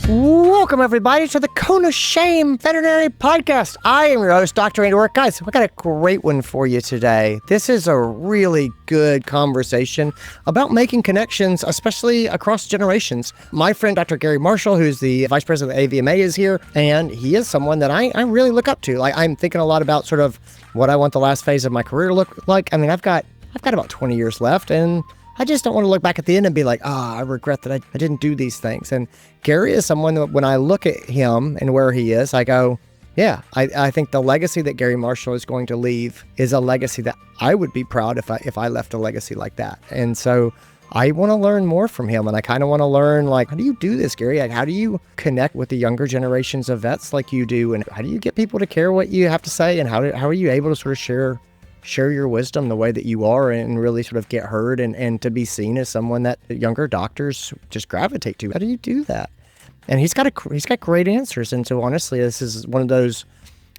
Welcome, everybody, to the Cone of Shame Veterinary Podcast. I am your host, Dr. Andy Roark. Guys, we got a great one for you today. This is a really good conversation about making connections, especially across generations. My friend, Dr. Gary Marshall, who's the Vice President of AVMA, is here, and he is someone that I really look up to. Like, I'm thinking a lot about sort of what I want the last phase of my career to look like. I mean, I've got about 20 years left, and I just don't want to look back at the end and be like, I regret that I didn't do these things. And Gary is someone that when I look at him and where he is, I go, yeah, I think the legacy that Gary Marshall is going to leave is a legacy that I would be proud if I left a legacy like that. And so I want to learn more from him. And I kind of want to learn, like, how do you do this, Gary? Like, how do you connect with the younger generations of vets like you do? And how do you get people to care what you have to say? And how are you able to sort of share your wisdom the way that you are and really sort of get heard and to be seen as someone that younger doctors just gravitate to? How do you do that? And he's got great answers. And so honestly, this is one of those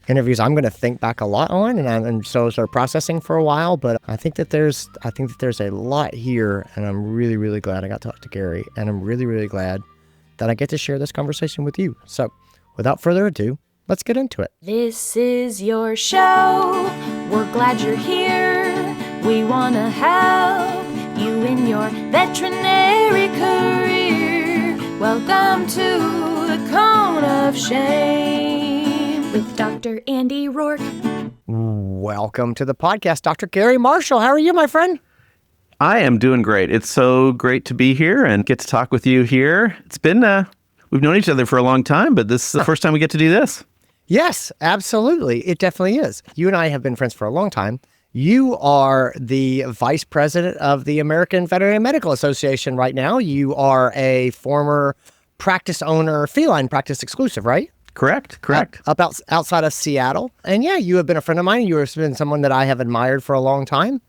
interviews I'm going to think back a lot on, and I'm still sort of processing for a while. But I think that there's a lot here, and I'm really, really glad I got to talk to Gary, and I'm really, really glad that I get to share this conversation with you. So without further ado, let's get into it. This is your show. We're glad you're here. We want to help you in your veterinary career. Welcome to the Cone of Shame with Dr. Andy Roark. Welcome to the podcast, Dr. Gary Marshall. How are you, my friend? I am doing great. It's so great to be here and get to talk with you here. It's been, we've known each other for a long time, but this is the first time we get to do this. Yes, absolutely. It definitely is. You and I have been friends for a long time. You are the vice president of the American Veterinary Medical Association right now. You are a former practice owner, feline practice exclusive, right? Correct. Outside of Seattle. And yeah, you have been a friend of mine. You have been someone that I have admired for a long time.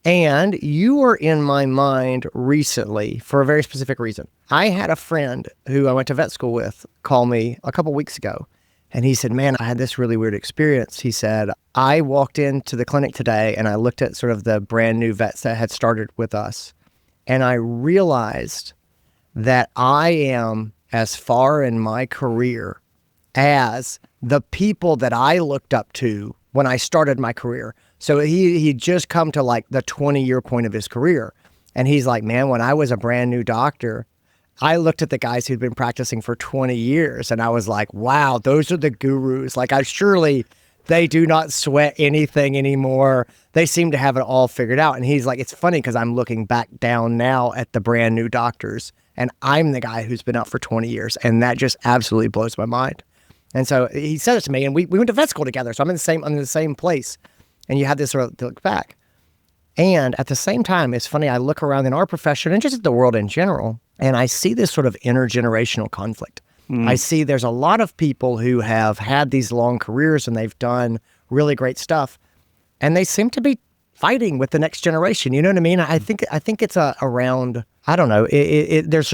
And you were in my mind recently for a very specific reason. I had a friend who I went to vet school with call me a couple weeks ago. And he said, man, I had this really weird experience. He said, I walked into the clinic today and I looked at sort of the brand new vets that had started with us. And I realized that I am as far in my career as the people that I looked up to when I started my career. So he'd just come to like the 20-year point of his career. And he's like, man, when I was a brand new doctor, I looked at the guys who'd been practicing for 20 years and I was like, wow, those are the gurus. Like, surely they do not sweat anything anymore. They seem to have it all figured out. And he's like, it's funny because I'm looking back down now at the brand new doctors and I'm the guy who's been out for 20 years. And that just absolutely blows my mind. And so he said it to me and we went to vet school together. So I'm in the same place. And you have this sort of look back. And at the same time, it's funny, I look around in our profession and just at the world in general, and I see this sort of intergenerational conflict. I see there's a lot of people who have had these long careers and they've done really great stuff, and they seem to be fighting with the next generation. You know what I mean? I think it's around, I don't know, there's,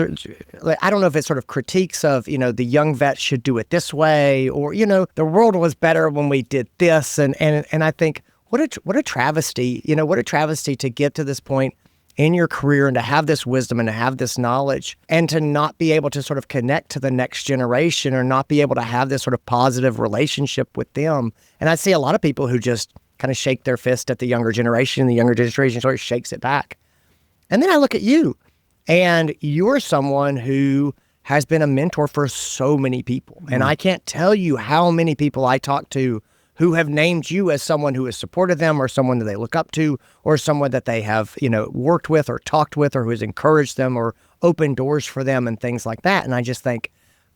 like, I don't know if it's sort of critiques of, the young vets should do it this way, or, the world was better when we did this. And I think, what a travesty, what a travesty to get to this point in your career and to have this wisdom and to have this knowledge and to not be able to sort of connect to the next generation or not be able to have this sort of positive relationship with them. And I see a lot of people who just kind of shake their fist at the younger generation, and the younger generation sort of shakes it back. And then I look at you, and you're someone who has been a mentor for so many people. And I can't tell you how many people I talk to who have named you as someone who has supported them or someone that they look up to or someone that they have, worked with or talked with or who has encouraged them or opened doors for them and things like that. And I just think,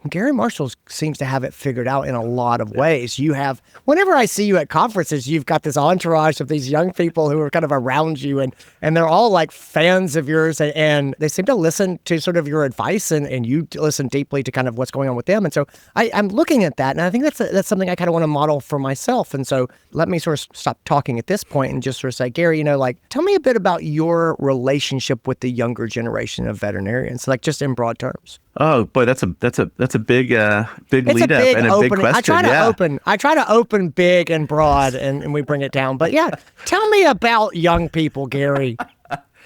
Gary Marshall seems to have it figured out in a lot of ways. You have, whenever I see you at conferences, you've got this entourage of these young people who are kind of around you, and they're all like fans of yours, and they seem to listen to sort of your advice, and you listen deeply to kind of what's going on with them. And so I'm looking at that, and I think that's something I kind of want to model for myself. And so let me sort of stop talking at this point and just sort of say, Gary, tell me a bit about your relationship with the younger generation of veterinarians, like just in broad terms. Oh boy, that's a big lead up and a big question. I try to open big and broad, and we bring it down. But yeah, tell me about young people, Gary.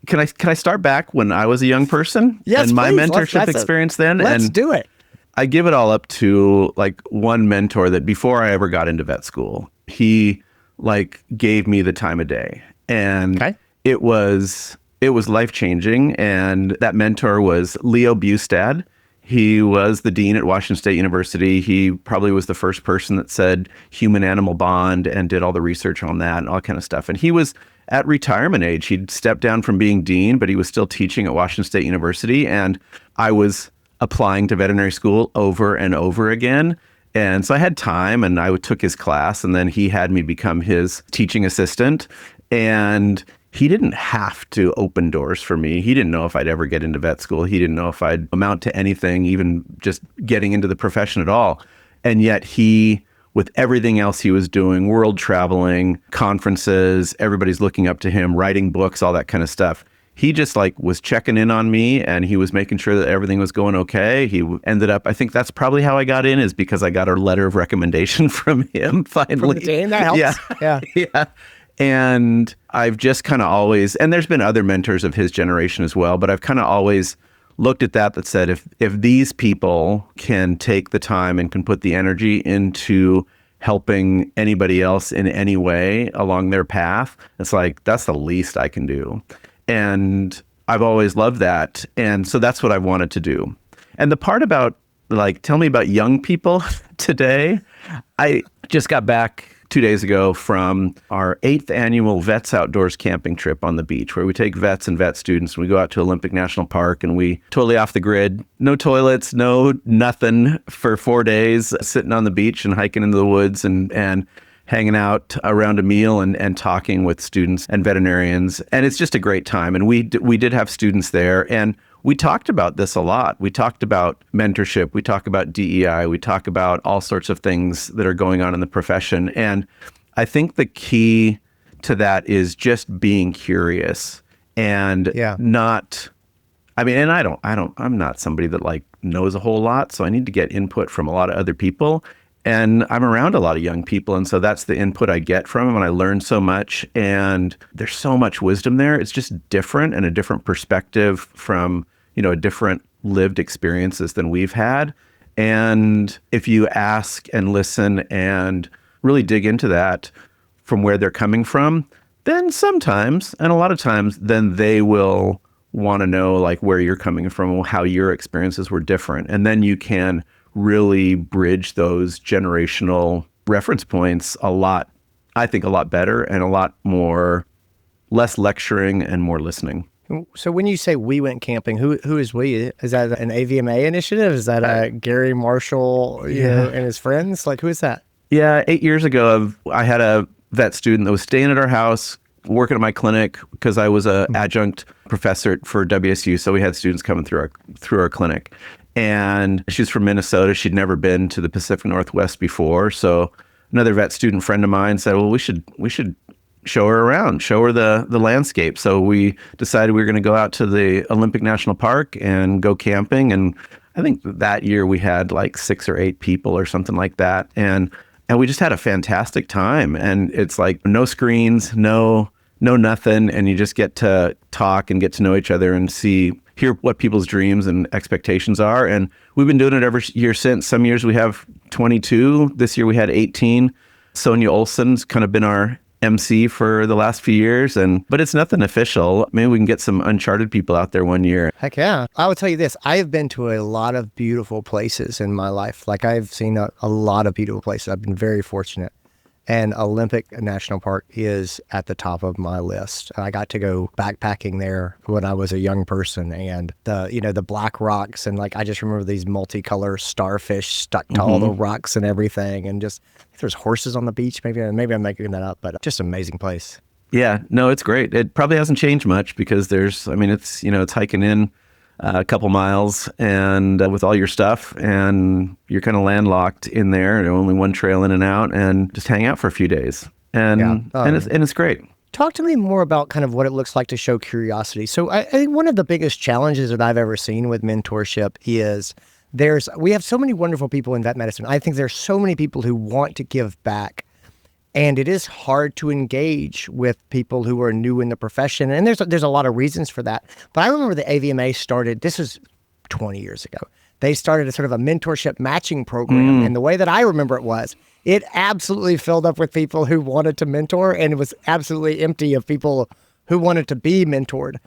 can I start back when I was a young person? Yes, and my please. mentorship experience then? Let's do it. I give it all up to like one mentor that before I ever got into vet school, he like gave me the time of day. And Okay. it was life-changing. And that mentor was Leo Bustad. He was the dean at Washington State University. He probably was the first person that said human-animal bond and did all the research on that and all kind of stuff. And he was at retirement age. He'd stepped down from being dean, but he was still teaching at Washington State University. And I was applying to veterinary school over and over again. And so I had time, and I took his class, and then he had me become his teaching assistant. And he didn't have to open doors for me. He didn't know if I'd ever get into vet school. He didn't know if I'd amount to anything, even just getting into the profession at all. And yet he, with everything else he was doing, world traveling, conferences, everybody's looking up to him, writing books, all that kind of stuff. He just like was checking in on me, and he was making sure that everything was going okay. He ended up, I think that's probably how I got in, is because I got a letter of recommendation from him finally. From the dean, that helps. Yeah. Yeah. And I've just kind of always, and there's been other mentors of his generation as well, but I've kind of always looked at that said, if these people can take the time and can put the energy into helping anybody else in any way along their path, it's like, that's the least I can do. And I've always loved that. And so that's what I wanted to do. And the part about like, tell me about young people today. I just got back 2 days ago from our 8th annual Vets Outdoors camping trip on the beach, where we take vets and vet students and we go out to Olympic National Park, and we totally off the grid, no toilets, no nothing, for 4 days, sitting on the beach and hiking into the woods and hanging out around a meal and talking with students and veterinarians. And it's just a great time. And we did have students there, and we talked about this a lot. We talked about mentorship. We talk about DEI. We talk about all sorts of things that are going on in the profession. And I think the key to that is just being curious and not, I mean, and I'm not somebody that like knows a whole lot. So I need to get input from a lot of other people. And I'm around a lot of young people. And so that's the input I get from them. And I learn so much. And there's so much wisdom there. It's just different and a different perspective from, different lived experiences than we've had. And if you ask and listen and really dig into that from where they're coming from, then sometimes, and a lot of times, then they will want to know like where you're coming from, how your experiences were different. And then you can really bridge those generational reference points a lot better and a lot more, less lecturing and more listening. So when you say we went camping, who is we? Is that an AVMA initiative? Is that Gary Marshall and his friends? Like, who is that? Yeah, 8 years ago, I had a vet student that was staying at our house, working at my clinic, because I was an adjunct professor for WSU. So we had students coming through our clinic. And she's from Minnesota. She'd never been to the Pacific Northwest before. So another vet student friend of mine said, well, we should show her around, show her the landscape. So we decided we were going to go out to the Olympic National Park and go camping. And I think that year we had like 6 or 8 people or something like that. And we just had a fantastic time. And it's like no screens, no nothing. And you just get to talk and get to know each other and hear what people's dreams and expectations are. And we've been doing it every year since. Some years we have 22. This year we had 18. Sonia Olson's kind of been our MC for the last few years, but it's nothing official. Maybe we can get some uncharted people out there one year. Heck yeah. I will tell you this. I have been to a lot of beautiful places in my life. Like I've seen a lot of beautiful places. I've been very fortunate. And Olympic National Park is at the top of my list. I got to go backpacking there when I was a young person, and the black rocks, and like I just remember these multicolor starfish stuck to all the rocks and everything, and just there's horses on the beach. Maybe I'm making that up, but just an amazing place. Yeah, no, it's great. It probably hasn't changed much because it's hiking in a couple miles and with all your stuff, and you're kind of landlocked in there, and only one trail in and out, and just hang out for a few days. And it's great. Talk to me more about kind of what it looks like to show curiosity. So I think one of the biggest challenges that I've ever seen with mentorship is we have so many wonderful people in vet medicine. I think there's so many people who want to give back. And it is hard to engage with people who are new in the profession. And there's a lot of reasons for that. But I remember the AVMA started, this was 20 years ago. They started a sort of a mentorship matching program. And the way that I remember it absolutely filled up with people who wanted to mentor, and it was absolutely empty of people who wanted to be mentored.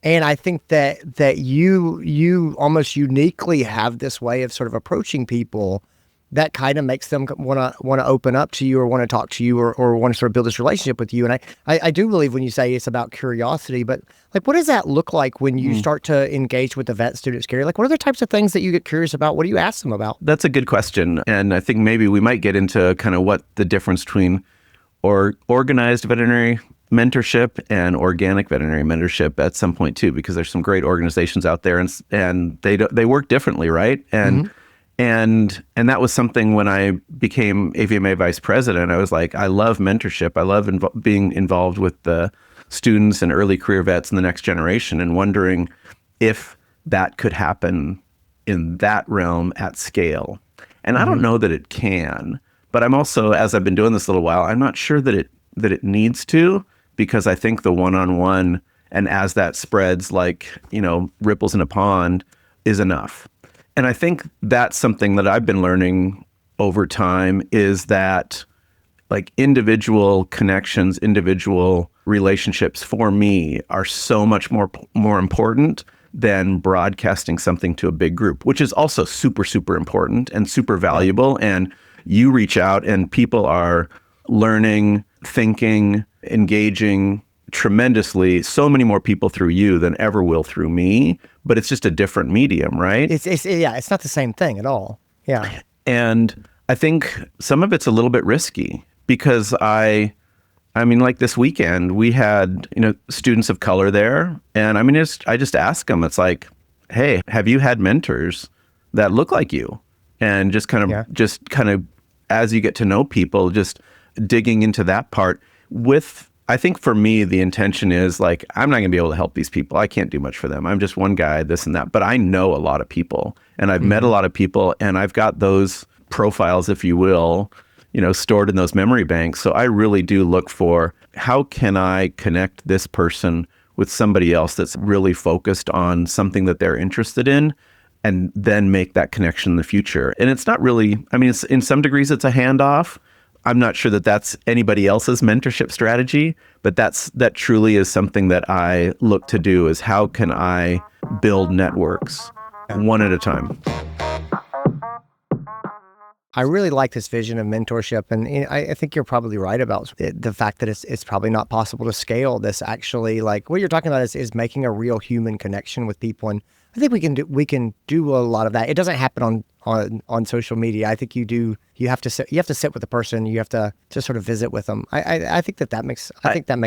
And I think that you almost uniquely have this way of sort of approaching people that kind of makes them want to open up to you or want to talk to you or want to sort of build this relationship with you. And I do believe when you say it's about curiosity, but like, what does that look like when you start to engage with the vet students, Gary? Like, what are the types of things that you get curious about? What do you ask them about? That's a good question. And I think maybe we might get into kind of what the difference between organized veterinary mentorship and organic veterinary mentorship at some point too, because there's some great organizations out there and they work differently, right? And And that was something when I became AVMA vice president, I was like, I love mentorship. I love being involved with the students and early career vets in the next generation, and wondering if that could happen in that realm at scale. And I don't know that it can, but I'm also, as I've been doing this a little while, I'm not sure that it needs to, because I think the one-on-one, and as that spreads like, ripples in a pond, is enough. And I think that's something that I've been learning over time, is that like individual connections, individual relationships for me are so much more important than broadcasting something to a big group, which is also super, super important and super valuable. And you reach out and people are learning, thinking, engaging tremendously, so many more people through you than ever will through me, but it's just a different medium, right? It's not the same thing at all. Yeah. And I think some of it's a little bit risky, because I mean, like this weekend, we had, students of color there. And I just ask them, it's like, hey, have you had mentors that look like you? And just kind of, as you get to know people, just digging into that part I think for me, the intention is like, I'm not going to be able to help these people. I can't do much for them. I'm just one guy, this and that. But I know a lot of people, and I've met a lot of people, and I've got those profiles, if you will, stored in those memory banks. So I really do look for, how can I connect this person with somebody else that's really focused on something that they're interested in, and then make that connection in the future. And it's not really, it's, in some degrees, it's a handoff. I'm not sure that that's anybody else's mentorship strategy, but that truly is something that I look to do, is how can I build networks one at a time. I really like this vision of mentorship, and I think you're probably right about the fact that it's probably not possible to scale this. Actually, like what you're talking about is making a real human connection with people, and I think we can do a lot of that. It doesn't happen on social media. I think you have to sit with the person. You have to sort of visit with them. I think that makes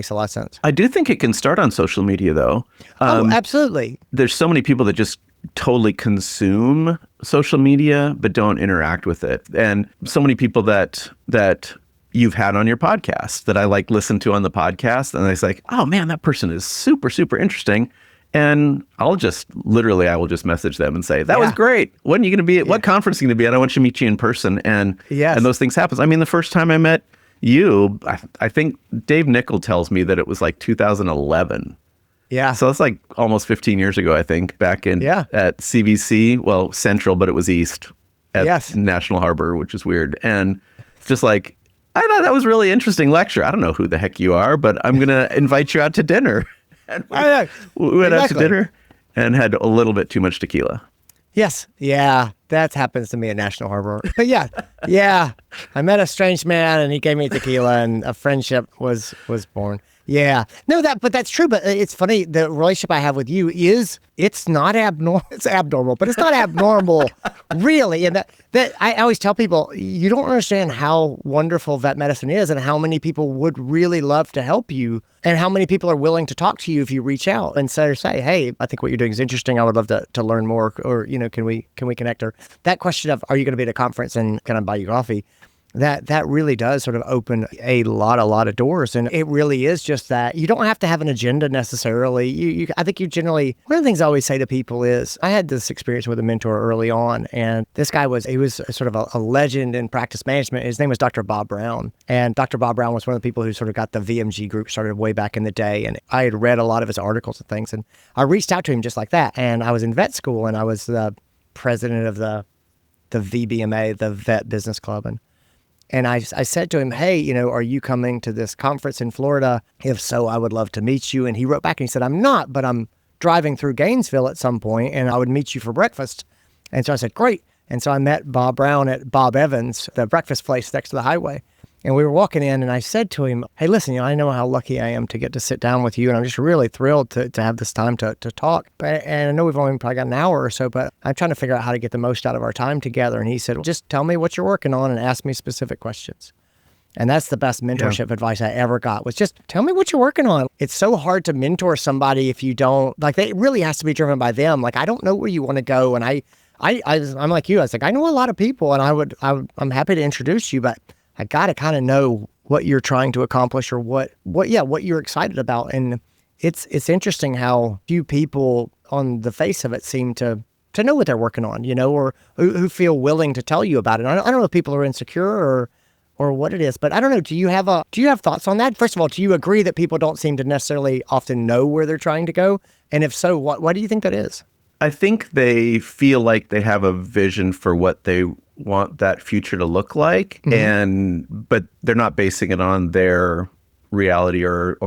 a lot of sense. I do think it can start on social media, though. Absolutely. There's so many people that just totally consume social media but don't interact with it, and so many people that you've had on your podcast that I listen to on the podcast, and it's like, oh man, that person is super, super interesting. And I will just message them and say, that was great. When are you going to be at? What conference are you going to be at? I want you to meet you in person. And those things happen. I mean, the first time I met you, I think Dave Nickel tells me that it was like 2011. Yeah. So that's like almost 15 years ago, I think, back in at CVC, well, Central, but it was East at National Harbor, which is weird. And just like, I thought that was really interesting lecture. I don't know who the heck you are, but I'm going to invite you out to dinner. We went out to dinner and had a little bit too much tequila. Yes. Yeah. That happens to me at National Harbor. Yeah. I met a strange man and he gave me tequila and a friendship was born. Yeah. No, but that's true. But it's funny. The relationship I have with you it's not abnormal. It's abnormal, but it's not abnormal, really. And that I always tell people, you don't understand how wonderful vet medicine is and how many people would really love to help you and how many people are willing to talk to you if you reach out and say, hey, I think what you're doing is interesting. I would love to learn more, or, can we connect? Or that question of, are you going to be at a conference and can I buy you coffee? that really does sort of open a lot of doors. And it really is just that you don't have to have an agenda necessarily. I think you generally, one of the things I always say to people is, I had this experience with a mentor early on, and this guy was sort of a legend in practice management. His name was Dr. Bob Brown. And Dr. Bob Brown was one of the people who sort of got the VMG group started way back in the day. And I had read a lot of his articles and things. And I reached out to him just like that. And I was in vet school, and I was the president of the VBMA, the Vet Business Club. And I said to him, hey, are you coming to this conference in Florida? If so, I would love to meet you. And he wrote back and he said, I'm not, but I'm driving through Gainesville at some point and I would meet you for breakfast. And so I said, great. And so I met Bob Brown at Bob Evans, the breakfast place next to the highway. And we were walking in, and I said to him, hey, listen, I know how lucky I am to get to sit down with you, and I'm just really thrilled to have this time to talk. And I know we've only probably got an hour or so, but I'm trying to figure out how to get the most out of our time together. And he said, well, just tell me what you're working on and ask me specific questions. And that's the best mentorship advice I ever got, was just tell me what you're working on. It's so hard to mentor somebody if you don't, it really has to be driven by them. I don't know where you want to go. And I'm like you. I was like, I know a lot of people, and I'm happy to introduce you, but I got to kind of know what you're trying to accomplish, or what you're excited about. And it's interesting how few people on the face of it seem to know what they're working on, or who feel willing to tell you about it. I don't know if people are insecure or what it is, but I don't know. Do you have thoughts on that? First of all, do you agree that people don't seem to necessarily often know where they're trying to go? And if so, what do you think that is? I think they feel like they have a vision for what they want that future to look like, but they're not basing it on their reality or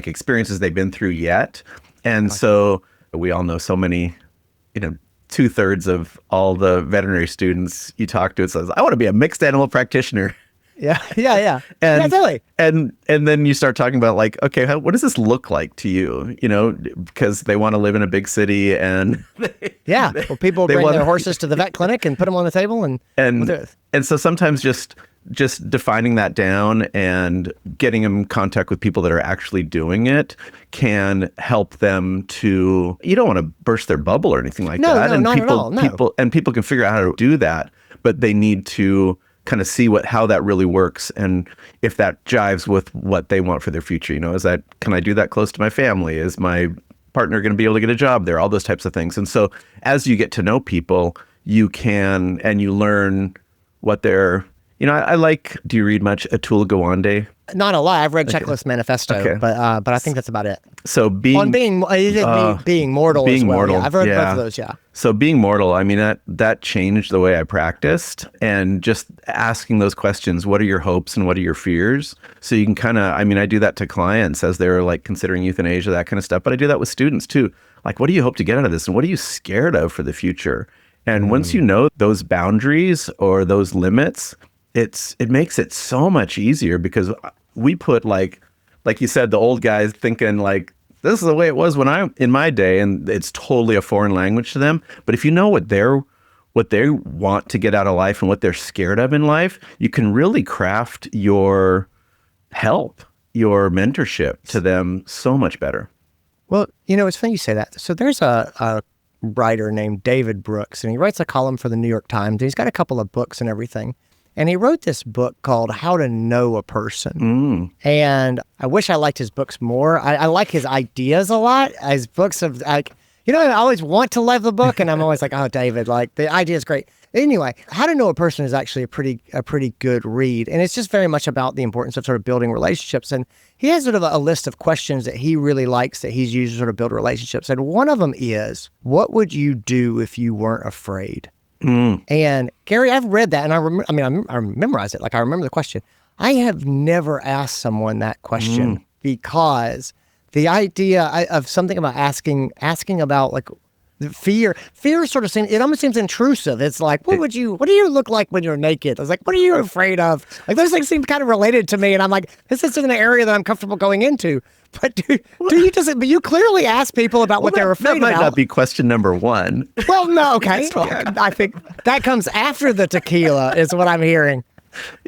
experiences they've been through yet. And so we all know so many, 2/3 of all the veterinary students you talk to, it says, I want to be a mixed animal practitioner. Yeah. And, totally. And then you start talking about okay, what does this look like to you? Because they want to live in a big city, and people bring their horses to the vet clinic and put them on the table, and so sometimes just defining that down and getting them in contact with people that are actually doing it can help them to. You don't want to burst their bubble or anything like that. No, and not at all. No. People can figure out how to do that, but they need to kind of see how that really works, and if that jives with what they want for their future. Can I do that close to my family? Is my partner going to be able to get a job there? All those types of things. And so as you get to know people, you can, and you learn what they're, I like, do you read much Atul Gawande? Not a lot. I've read Checklist Manifesto, but I think that's about it. So being mortal. Being as well. mortal. Yeah, I've read both of those. Yeah. So being mortal, that changed the way I practiced, and just asking those questions. What are your hopes and what are your fears? So you can kind of, I do that to clients as they're considering euthanasia, that kind of stuff. But I do that with students too. What do you hope to get out of this, and what are you scared of for the future? And once you know those boundaries or those limits, it makes it so much easier, because we put like you said, the old guys thinking this is the way it was when in my day, and it's totally a foreign language to them. But if you know what they want to get out of life and what they're scared of in life, you can really craft your help, your mentorship to them so much better. Well, it's funny you say that. So there's a writer named David Brooks, and he writes a column for the New York Times, and he's got a couple of books and everything. And he wrote this book called How to Know a Person. And I wish I liked his books more. I like his ideas a lot. His books of I always want to love the book, and I'm always like, oh, David, the idea is great. Anyway, How to Know a Person is actually a pretty good read. And it's just very much about the importance of sort of building relationships. And he has sort of a list of questions that he really likes that he's used to sort of build relationships. And one of them is, what would you do if you weren't afraid? And Gary, I've read that, and I memorized it. I remember the question. I have never asked someone that question because the idea of something about asking about the fear sort of seems, it almost seems intrusive. It's what do you look like when you're naked? I was like, what are you afraid of? Those things seem kind of related to me, and I'm like, this isn't an area that I'm comfortable going into. But but you clearly ask people about what they're afraid about. That might about. Not be question number one. Well, no, okay. I think that comes after the tequila is what I'm hearing.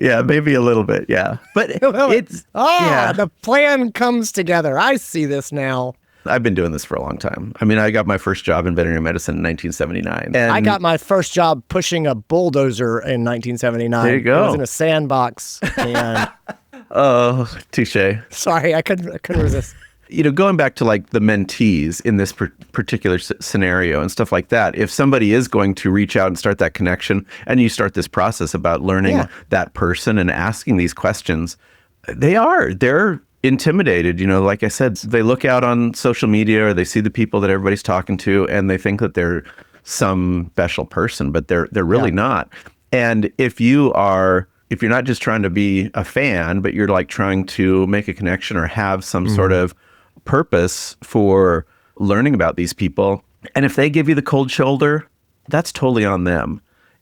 Yeah, maybe a little bit, yeah. But it's... the plan comes together. I see this now. I've been doing this for a long time. I mean, I got my first job in veterinary medicine in 1979. And I got my first job pushing a bulldozer in 1979. There you go. It was in a sandbox. And oh, touche. sorry, I couldn't resist. Going back to like the mentees in this particular scenario and stuff like that, if somebody is going to reach out and start that connection and you start this process about learning that person and asking these questions, they're intimidated. Like I said, they look out on social media or they see the people that everybody's talking to and they think that they're some special person, but they're really not. And if you're not just trying to be a fan, but you're like trying to make a connection or have some sort of purpose for learning about these people, and if they give you the cold shoulder, that's totally on them.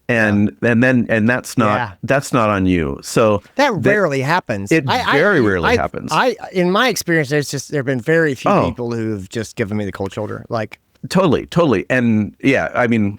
And that's not on you. So that rarely happens. It very rarely happens. In my experience, there have been very few people who've just given me the cold shoulder. Like totally. And yeah, I mean,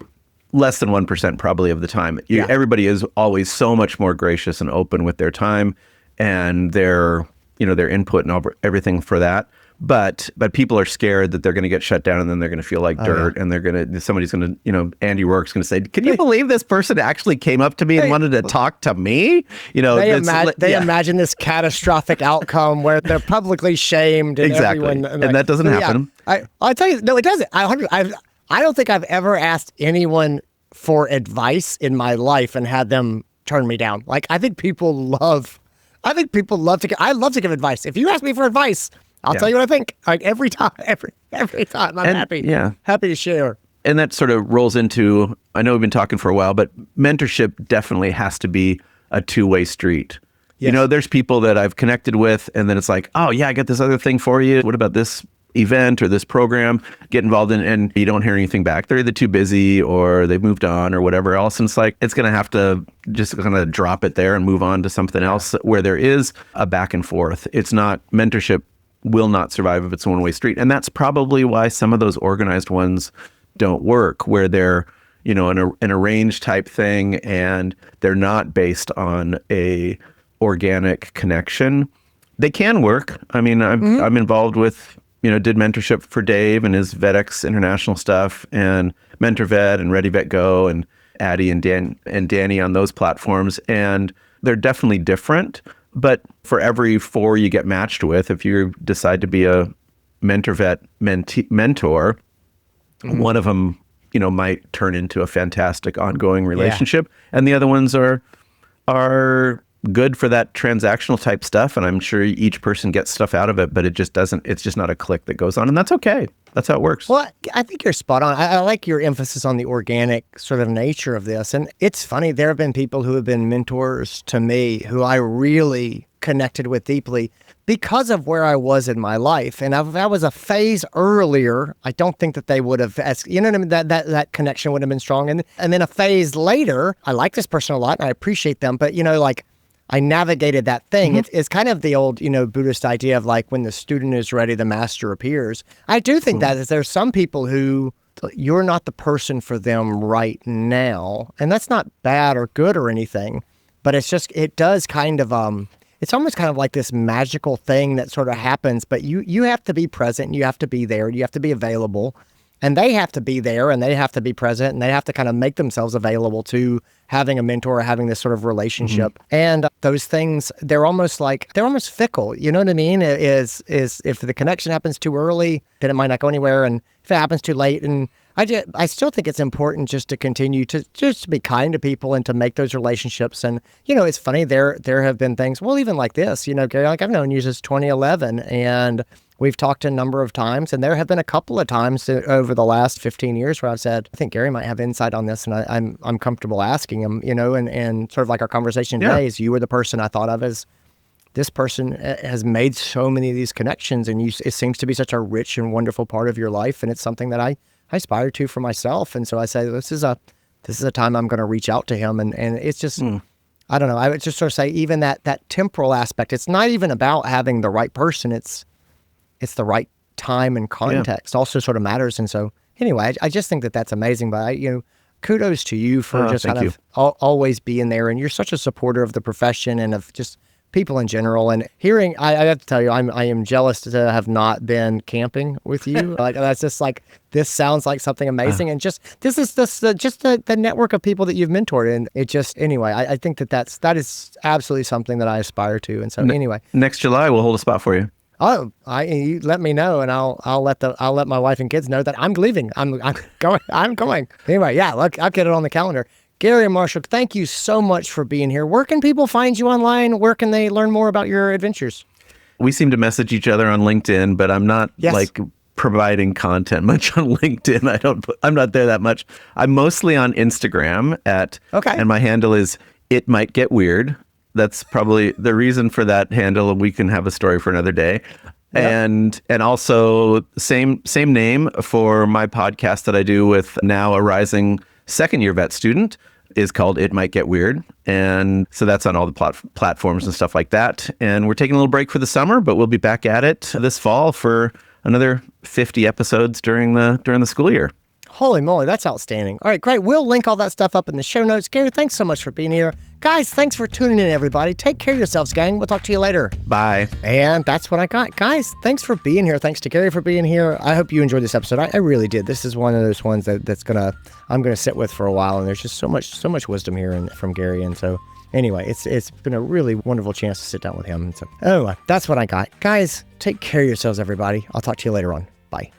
less than 1% probably of the time. Everybody is always so much more gracious and open with their time and their input and everything for that. But people are scared that they're going to get shut down and then they're going to feel like dirt and somebody's going to, Andy Roark's going to say, can you believe this person actually came up to me and wanted to talk to me? They imagine this catastrophic outcome where they're publicly shamed. And exactly. And that doesn't happen. I'll tell you, no, it doesn't. I don't think I've ever asked anyone for advice in my life and had them turn me down. Like, I love to give advice. If you ask me for advice, I'll tell you what I think. Like every time, every time I'm happy to share. And that sort of rolls into, I know we've been talking for a while, but mentorship definitely has to be a two-way street. Yes. There's people that I've connected with and then it's like, oh yeah, I got this other thing for you. What about this event or this program? Get involved in, and you don't hear anything back. They're either too busy or they've moved on or whatever else. And it's like, it's going to have to just kind of drop it there and move on to something else where there is a back and forth. It's not, mentorship will not survive if it's a one-way street. And that's probably why some of those organized ones don't work, where they're, an arranged type thing and they're not based on a organic connection. They can work. I mean, I'm involved with, did mentorship for Dave and his VetX international stuff and MentorVet and ReadyVet Go and Addie and Danny on those platforms. And they're definitely different. But for every 4 you get matched with, if you decide to be a MentorVet mentor, one of them, might turn into a fantastic ongoing relationship. And the other ones are good for that transactional type stuff. And I'm sure each person gets stuff out of it, but it's just not a click that goes on. And that's okay. That's how it works. Well, I think you're spot on. I like your emphasis on the organic sort of nature of this. And it's funny, there have been people who have been mentors to me who I really connected with deeply because of where I was in my life. And if I was a phase earlier, I don't think that they would have, that connection would have been strong. And then a phase later, I like this person a lot and I appreciate them, but I navigated that thing. It's kind of the old, Buddhist idea of like when the student is ready, the master appears. I do think that there's some people who you're not the person for them right now. And that's not bad or good or anything, but it does kind of, it's almost kind of like this magical thing that sort of happens, but you have to be present, you have to be there, you have to be available. And they have to be there and they have to be present and they have to kind of make themselves available to having a mentor or having this sort of relationship. And those things, they're almost fickle. You know what I mean? Is if the connection happens too early, then it might not go anywhere. And if it happens too late, and I still think it's important just to continue to just be kind to people and to make those relationships. And, it's funny, there have been things, well, even like this, Gary, like I've known you since 2011 and we've talked a number of times, and there have been a couple of times over the last 15 years where I've said, I think Gary might have insight on this, and I'm comfortable asking him, and sort of like our conversation today is you were the person I thought of as this person has made so many of these connections, and it seems to be such a rich and wonderful part of your life, and it's something that I aspire to for myself. And so I say, this is a time I'm going to reach out to him, and it's just, I don't know, I would just sort of say even that temporal aspect, it's not even about having the right person, it's the right time and context also sort of matters. And so anyway, I just think that that's amazing. But kudos to you for just kind of always being there. And you're such a supporter of the profession and of just people in general. And hearing, I have to tell you, I am jealous to have not been camping with you. Like, that's just like, this sounds like something amazing. And just, this is just the network of people that you've mentored. And it just, anyway, I think that is absolutely something that I aspire to. And so anyway. Next July, we'll hold a spot for you. Oh, you let me know, and I'll let my wife and kids know that I'm leaving. I'm going. Anyway, yeah, look, I'll get it on the calendar. Gary and Marshall, thank you so much for being here. Where can people find you online? Where can they learn more about your adventures? We seem to message each other on LinkedIn, but I'm not like providing content much on LinkedIn. I'm not there that much. I'm mostly on Instagram and my handle is It Might Get Weird. That's probably the reason for that handle. We can have a story for another day. Yep. And also same name for my podcast that I do with now a rising second-year vet student is called It Might Get Weird. And so that's on all the platforms and stuff like that. And we're taking a little break for the summer, but we'll be back at it this fall for another 50 episodes during the school year. Holy moly, that's outstanding. All right, great. We'll link all that stuff up in the show notes. Gary, thanks so much for being here. Guys, thanks for tuning in, everybody. Take care of yourselves, gang. We'll talk to you later. Bye. And that's what I got. Guys, thanks for being here. Thanks to Gary for being here. I hope you enjoyed this episode. I really did. This is one of those ones I'm gonna sit with for a while, and there's just so much wisdom here from Gary. And so anyway, it's been a really wonderful chance to sit down with him. And so anyway, that's what I got. Guys, take care of yourselves, everybody. I'll talk to you later on. Bye.